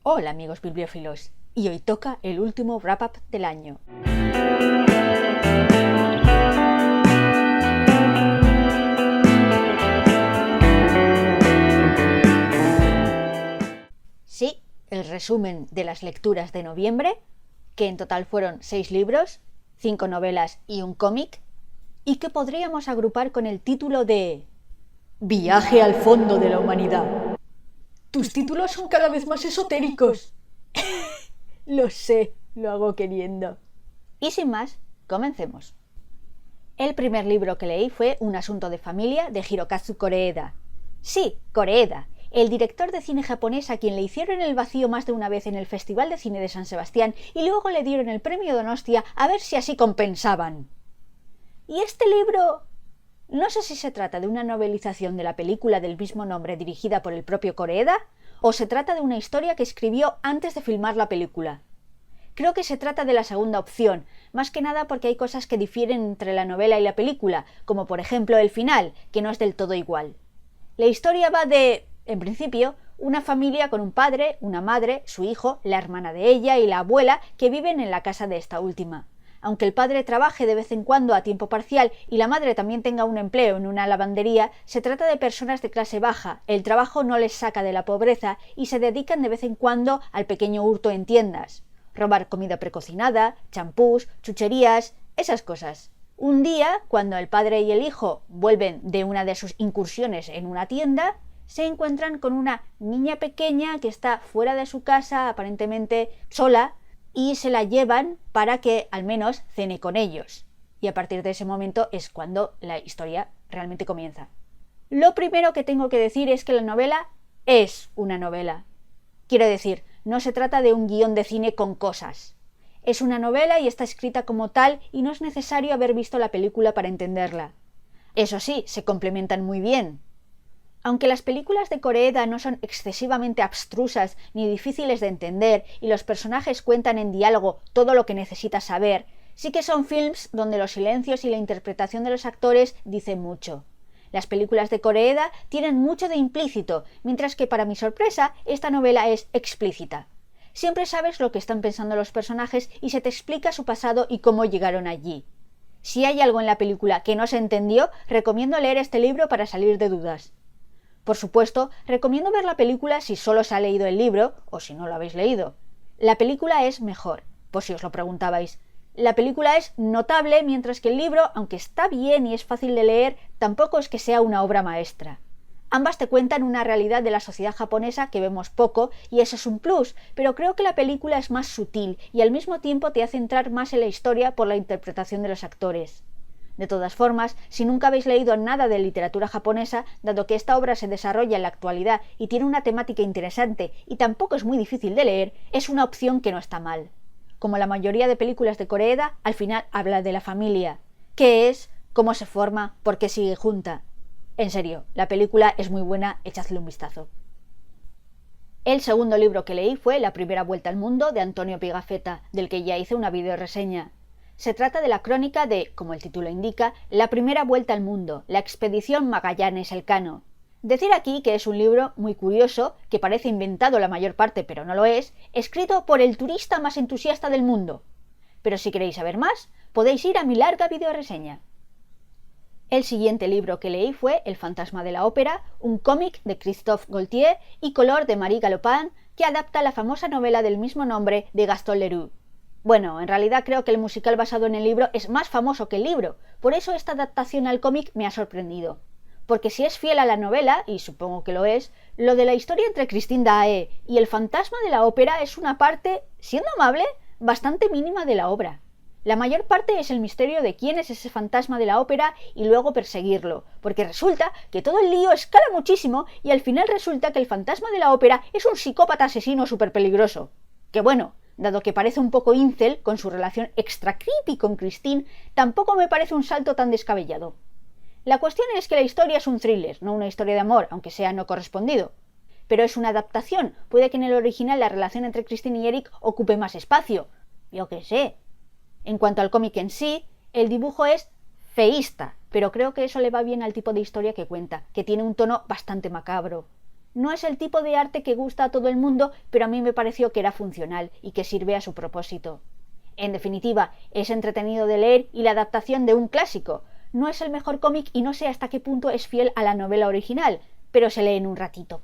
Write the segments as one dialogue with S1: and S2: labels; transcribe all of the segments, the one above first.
S1: Hola amigos bibliófilos, y hoy toca el último wrap-up del año. Sí, el resumen de las lecturas de noviembre, que en total fueron 6 libros, 5 novelas y un cómic, y que podríamos agrupar con el título de Viaje al fondo de la humanidad. Tus títulos son cada vez más esotéricos. Lo sé, lo hago queriendo. Y sin más, comencemos. El primer libro que leí fue Un asunto de familia de Hirokazu Koreeda. Sí, Koreeda, el director de cine japonés a quien le hicieron el vacío más de una vez en el Festival de Cine de San Sebastián y luego le dieron el premio Donostia a ver si así compensaban. ¿Y este libro? No sé si se trata de una novelización de la película del mismo nombre dirigida por el propio Koreeda, o se trata de una historia que escribió antes de filmar la película. Creo que se trata de la segunda opción, más que nada porque hay cosas que difieren entre la novela y la película, como por ejemplo el final, que no es del todo igual. La historia va de, en principio, una familia con un padre, una madre, su hijo, la hermana de ella y la abuela que viven en la casa de esta última. Aunque el padre trabaje de vez en cuando a tiempo parcial y la madre también tenga un empleo en una lavandería, se trata de personas de clase baja, el trabajo no les saca de la pobreza y se dedican de vez en cuando al pequeño hurto en tiendas. Robar comida precocinada, champús, chucherías, esas cosas. Un día, cuando el padre y el hijo vuelven de una de sus incursiones en una tienda, se encuentran con una niña pequeña que está fuera de su casa, aparentemente sola, y se la llevan para que al menos cene con ellos. Y a partir de ese momento es cuando la historia realmente comienza. Lo primero que tengo que decir es que la novela es una novela. Quiero decir, no se trata de un guión de cine con cosas. Es una novela y está escrita como tal y no es necesario haber visto la película para entenderla. Eso sí, se complementan muy bien. Aunque las películas de Koreeda no son excesivamente abstrusas ni difíciles de entender y los personajes cuentan en diálogo todo lo que necesitas saber, sí que son films donde los silencios y la interpretación de los actores dicen mucho. Las películas de Koreeda tienen mucho de implícito, mientras que para mi sorpresa esta novela es explícita. Siempre sabes lo que están pensando los personajes y se te explica su pasado y cómo llegaron allí. Si hay algo en la película que no se entendió, recomiendo leer este libro para salir de dudas. Por supuesto, recomiendo ver la película si solo se ha leído el libro o si no lo habéis leído. La película es mejor, por si os lo preguntabais. La película es notable, mientras que el libro, aunque está bien y es fácil de leer, tampoco es que sea una obra maestra. Ambas te cuentan una realidad de la sociedad japonesa que vemos poco y eso es un plus, pero creo que la película es más sutil y al mismo tiempo te hace entrar más en la historia por la interpretación de los actores. De todas formas, si nunca habéis leído nada de literatura japonesa, dado que esta obra se desarrolla en la actualidad y tiene una temática interesante y tampoco es muy difícil de leer, es una opción que no está mal. Como la mayoría de películas de Koreeda, al final habla de la familia. ¿Qué es? ¿Cómo se forma? ¿Por qué sigue junta? En serio, la película es muy buena, echadle un vistazo. El segundo libro que leí fue La primera vuelta al mundo de Antonio Pigafetta, del que ya hice una videoreseña. Se trata de la crónica de, como el título indica, La primera vuelta al mundo, la expedición Magallanes-Elcano. Decir aquí que es un libro muy curioso, que parece inventado la mayor parte pero no lo es, escrito por el turista más entusiasta del mundo. Pero si queréis saber más, podéis ir a mi larga videoreseña. El siguiente libro que leí fue El fantasma de la ópera, un cómic de Christophe Gaultier y color de Marie Galopin, que adapta la famosa novela del mismo nombre de Gaston Leroux. Bueno, en realidad creo que el musical basado en el libro es más famoso que el libro, por eso esta adaptación al cómic me ha sorprendido. Porque si es fiel a la novela, y supongo que lo es, lo de la historia entre Christine Daae y el fantasma de la ópera es una parte, siendo amable, bastante mínima de la obra. La mayor parte es el misterio de quién es ese fantasma de la ópera y luego perseguirlo, porque resulta que todo el lío escala muchísimo y al final resulta que el fantasma de la ópera es un psicópata asesino súper peligroso. Que bueno, dado que parece un poco incel con su relación extra creepy con Christine, tampoco me parece un salto tan descabellado. La cuestión es que la historia es un thriller, no una historia de amor, aunque sea no correspondido. Pero es una adaptación, puede que en el original la relación entre Christine y Eric ocupe más espacio. Yo qué sé. En cuanto al cómic en sí, el dibujo es feísta, pero creo que eso le va bien al tipo de historia que cuenta, que tiene un tono bastante macabro. No es el tipo de arte que gusta a todo el mundo, pero a mí me pareció que era funcional y que sirve a su propósito. En definitiva, es entretenido de leer y la adaptación de un clásico. No es el mejor cómic y no sé hasta qué punto es fiel a la novela original, pero se lee en un ratito.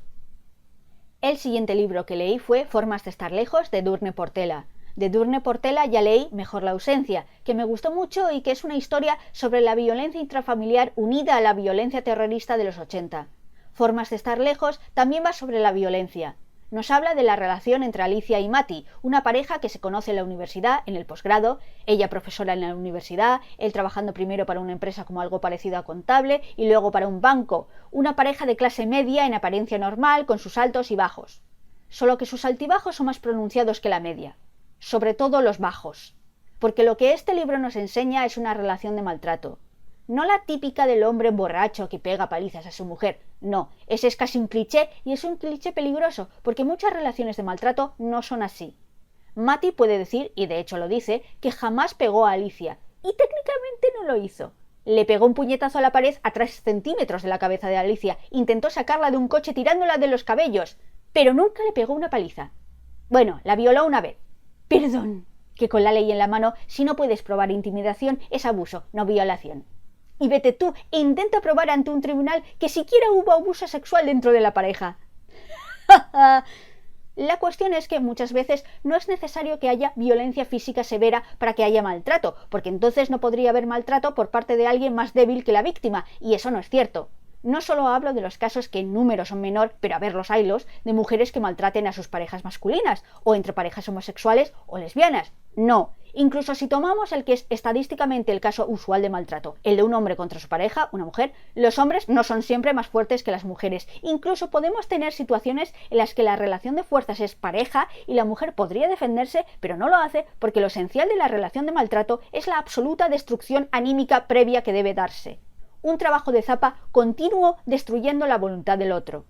S1: El siguiente libro que leí fue Formas de estar lejos, de Edurne Portela. De Edurne Portela ya leí Mejor la ausencia, que me gustó mucho y que es una historia sobre la violencia intrafamiliar unida a la violencia terrorista de los 80. Formas de estar lejos también va sobre la violencia. Nos habla de la relación entre Alicia y Mati, una pareja que se conoce en la universidad, en el posgrado, ella profesora en la universidad, él trabajando primero para una empresa como algo parecido a contable y luego para un banco, una pareja de clase media en apariencia normal, con sus altos y bajos. Solo que sus altibajos son más pronunciados que la media, sobre todo los bajos, porque lo que este libro nos enseña es una relación de maltrato. No la típica del hombre borracho que pega palizas a su mujer, no, ese es casi un cliché y es un cliché peligroso, porque muchas relaciones de maltrato no son así. Mati puede decir, y de hecho lo dice, que jamás pegó a Alicia, y técnicamente no lo hizo. Le pegó un puñetazo a la pared a 3 centímetros de la cabeza de Alicia, intentó sacarla de un coche tirándola de los cabellos, pero nunca le pegó una paliza. Bueno, la violó una vez. Perdón, que con la ley en la mano, si no puedes probar intimidación, es abuso, no violación. Y vete tú e intenta probar ante un tribunal que siquiera hubo abuso sexual dentro de la pareja. La cuestión es que muchas veces no es necesario que haya violencia física severa para que haya maltrato, porque entonces no podría haber maltrato por parte de alguien más débil que la víctima, y eso no es cierto. No solo hablo de los casos que en número son menor, pero a ver los haylos, de mujeres que maltraten a sus parejas masculinas, o entre parejas homosexuales o lesbianas. No. Incluso si tomamos el que es estadísticamente el caso usual de maltrato, el de un hombre contra su pareja, una mujer, los hombres no son siempre más fuertes que las mujeres. Incluso podemos tener situaciones en las que la relación de fuerzas es pareja y la mujer podría defenderse, pero no lo hace porque lo esencial de la relación de maltrato es la absoluta destrucción anímica previa que debe darse. Un trabajo de zapa continuo destruyendo la voluntad del otro.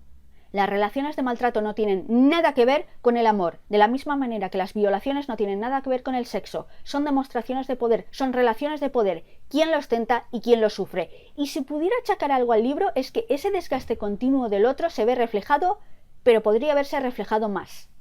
S1: Las relaciones de maltrato no tienen nada que ver con el amor, de la misma manera que las violaciones no tienen nada que ver con el sexo. Son demostraciones de poder, son relaciones de poder, quién lo ostenta y quién lo sufre. Y si pudiera achacar algo al libro es que ese desgaste continuo del otro se ve reflejado, pero podría haberse reflejado más.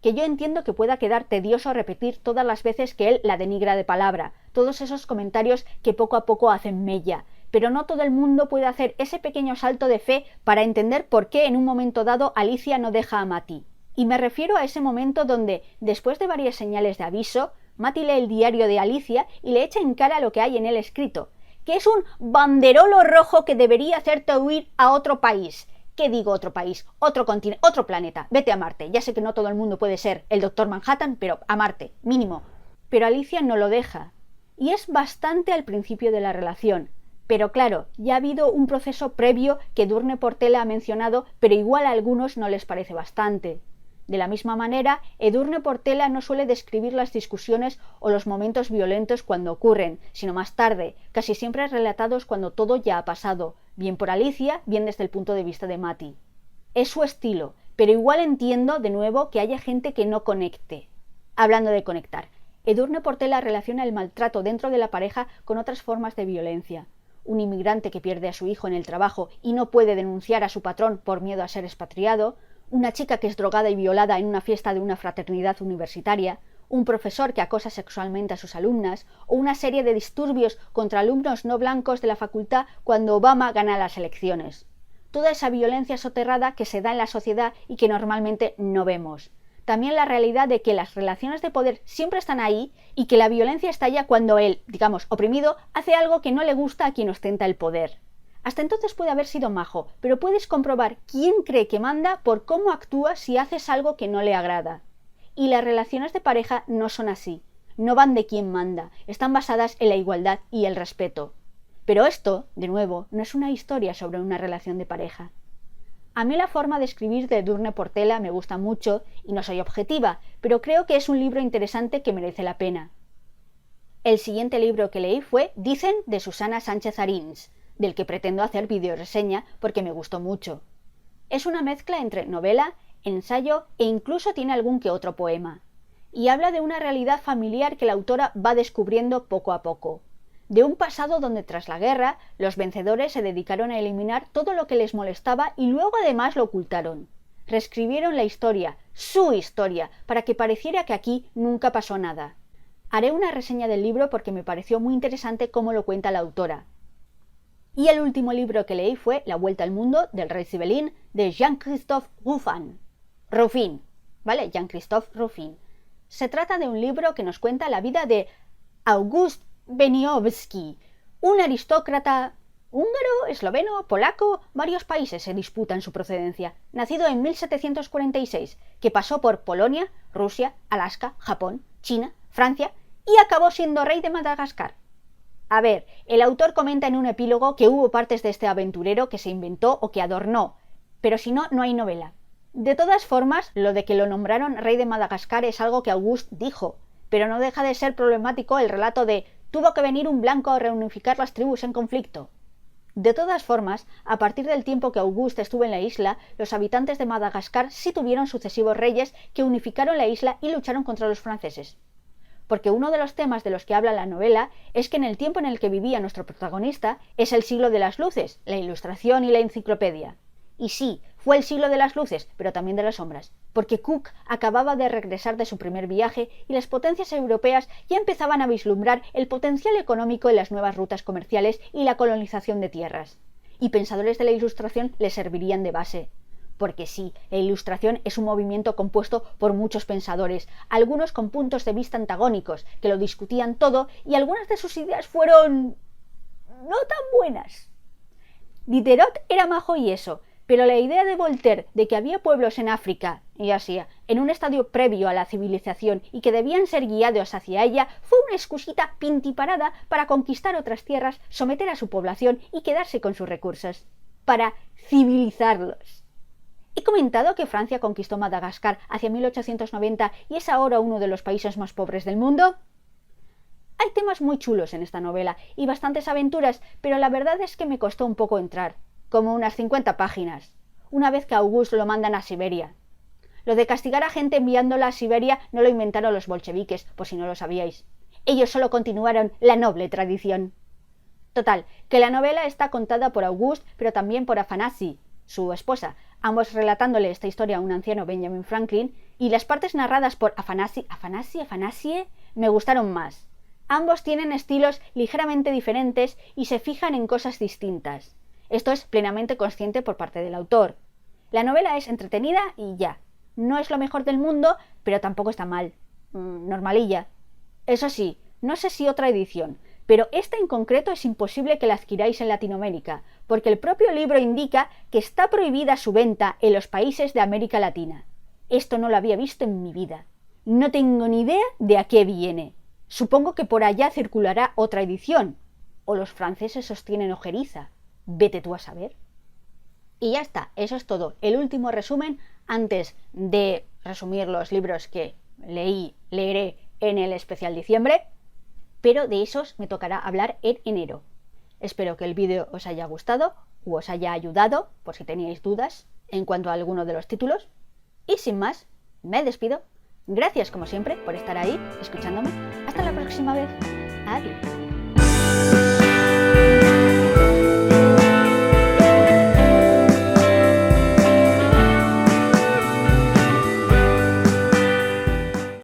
S1: Que yo entiendo que pueda quedar tedioso repetir todas las veces que él la denigra de palabra, todos esos comentarios que poco a poco hacen mella, pero no todo el mundo puede hacer ese pequeño salto de fe para entender por qué en un momento dado Alicia no deja a Mati. Y me refiero a ese momento donde, después de varias señales de aviso, Mati lee el diario de Alicia y le echa en cara lo que hay en él escrito, que es un banderolo rojo que debería hacerte huir a otro país. ¿Qué digo otro país? Otro continente, otro planeta. Vete a Marte. Ya sé que no todo el mundo puede ser el Doctor Manhattan, pero a Marte, mínimo. Pero Alicia no lo deja. Y es bastante al principio de la relación. Pero claro, ya ha habido un proceso previo que Edurne Portela ha mencionado, pero igual a algunos no les parece bastante. De la misma manera, Edurne Portela no suele describir las discusiones o los momentos violentos cuando ocurren, sino más tarde, casi siempre relatados cuando todo ya ha pasado, bien por Alicia, bien desde el punto de vista de Mati. Es su estilo, pero igual entiendo, de nuevo, que haya gente que no conecte. Hablando de conectar, Edurne Portela relaciona el maltrato dentro de la pareja con otras formas de violencia. Un inmigrante que pierde a su hijo en el trabajo y no puede denunciar a su patrón por miedo a ser expatriado, una chica que es drogada y violada en una fiesta de una fraternidad universitaria, un profesor que acosa sexualmente a sus alumnas o una serie de disturbios contra alumnos no blancos de la facultad cuando Obama gana las elecciones. Toda esa violencia soterrada que se da en la sociedad y que normalmente no vemos. También la realidad de que las relaciones de poder siempre están ahí y que la violencia estalla cuando el, digamos, oprimido, hace algo que no le gusta a quien ostenta el poder. Hasta entonces puede haber sido majo, pero puedes comprobar quién cree que manda por cómo actúa si haces algo que no le agrada. Y las relaciones de pareja no son así. No van de quién manda, están basadas en la igualdad y el respeto. Pero esto, de nuevo, no es una historia sobre una relación de pareja. A mí la forma de escribir de Edurne Portela me gusta mucho y no soy objetiva, pero creo que es un libro interesante que merece la pena. El siguiente libro que leí fue Dicen, de Susana Sánchez Arins, del que pretendo hacer videoreseña porque me gustó mucho. Es una mezcla entre novela, ensayo e incluso tiene algún que otro poema. Y habla de una realidad familiar que la autora va descubriendo poco a poco. De un pasado donde tras la guerra los vencedores se dedicaron a eliminar todo lo que les molestaba y luego además lo ocultaron. Reescribieron la historia, su historia, para que pareciera que aquí nunca pasó nada. Haré una reseña del libro porque me pareció muy interesante cómo lo cuenta la autora. Y el último libro que leí fue La Vuelta al Mundo del Rey Sibelín de Jean-Christophe Ruffin, ¿vale? Jean-Christophe Ruffin. Se trata de un libro que nos cuenta la vida de August Beniowski, un aristócrata húngaro, esloveno, polaco, varios países se disputan su procedencia, nacido en 1746, que pasó por Polonia, Rusia, Alaska, Japón, China, Francia y acabó siendo rey de Madagascar. A ver, el autor comenta en un epílogo que hubo partes de este aventurero que se inventó o que adornó, pero si no, no hay novela. De todas formas, lo de que lo nombraron rey de Madagascar es algo que Auguste dijo, pero no deja de ser problemático el relato de tuvo que venir un blanco a reunificar las tribus en conflicto. De todas formas, a partir del tiempo que Auguste estuvo en la isla, los habitantes de Madagascar sí tuvieron sucesivos reyes que unificaron la isla y lucharon contra los franceses. Porque uno de los temas de los que habla la novela es que en el tiempo en el que vivía nuestro protagonista es el siglo de las luces, la ilustración y la enciclopedia. Y sí, fue el siglo de las luces, pero también de las sombras, porque Cook acababa de regresar de su primer viaje y las potencias europeas ya empezaban a vislumbrar el potencial económico en las nuevas rutas comerciales y la colonización de tierras. Y pensadores de la ilustración les servirían de base. Porque sí, la ilustración es un movimiento compuesto por muchos pensadores, algunos con puntos de vista antagónicos, que lo discutían todo y algunas de sus ideas fueron no tan buenas. Diderot era majo y eso, pero la idea de Voltaire de que había pueblos en África y Asia en un estadio previo a la civilización y que debían ser guiados hacia ella fue una excusita pintiparada para conquistar otras tierras, someter a su población y quedarse con sus recursos. Para civilizarlos. He comentado que Francia conquistó Madagascar hacia 1890 y es ahora uno de los países más pobres del mundo. Hay temas muy chulos en esta novela y bastantes aventuras, pero la verdad es que me costó un poco entrar, como unas 50 páginas, una vez que a Auguste lo mandan a Siberia. Lo de castigar a gente enviándola a Siberia no lo inventaron los bolcheviques, por si no lo sabíais. Ellos solo continuaron la noble tradición. Total, que la novela está contada por Auguste, pero también por Afanasi, su esposa, ambos relatándole esta historia a un anciano Benjamin Franklin, y las partes narradas por Afanasie, me gustaron más. Ambos tienen estilos ligeramente diferentes y se fijan en cosas distintas. Esto es plenamente consciente por parte del autor. La novela es entretenida y ya. No es lo mejor del mundo, pero tampoco está mal. Normalilla. Eso sí, no sé si otra edición, pero esta en concreto es imposible que la adquiráis en Latinoamérica, porque el propio libro indica que está prohibida su venta en los países de América Latina. Esto no lo había visto en mi vida. No tengo ni idea de a qué viene. Supongo que por allá circulará otra edición. O los franceses sostienen ojeriza. Vete tú a saber. Y ya está, eso es todo. El último resumen antes de resumir los libros que leeré en el especial diciembre, pero de esos me tocará hablar en enero. Espero que el vídeo os haya gustado o os haya ayudado, por si teníais dudas en cuanto a alguno de los títulos. Y sin más, me despido. Gracias como siempre por estar ahí, escuchándome. Hasta la próxima vez. Adiós.